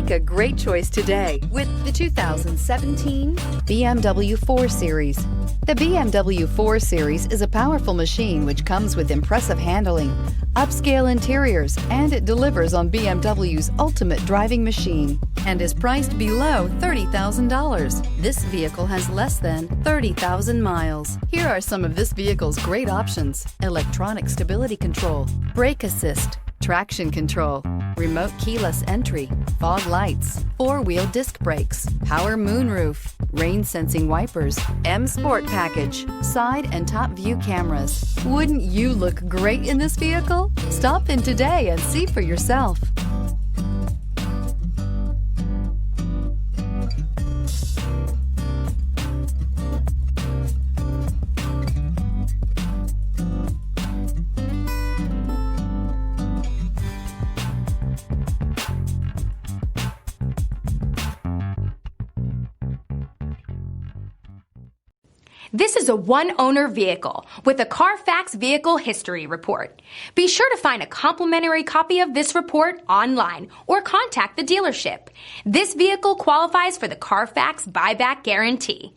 Make a great choice today with the 2017 BMW 4 Series. The BMW 4 Series is a powerful machine which comes with impressive handling, upscale interiors, and it delivers on BMW's ultimate driving machine and is priced below $30,000. This vehicle has less than 30,000 miles. Here are some of this vehicle's great options: electronic stability control, brake assist, traction control, remote keyless entry, fog lights, four-wheel disc brakes, power moonroof, rain sensing wipers, M Sport package, side and top view cameras. Wouldn't you look great in this vehicle? Stop in today and see for yourself. This is a one-owner vehicle with a Carfax Vehicle History Report. Be sure to find a complimentary copy of this report online or contact the dealership. This vehicle qualifies for the Carfax Buyback Guarantee.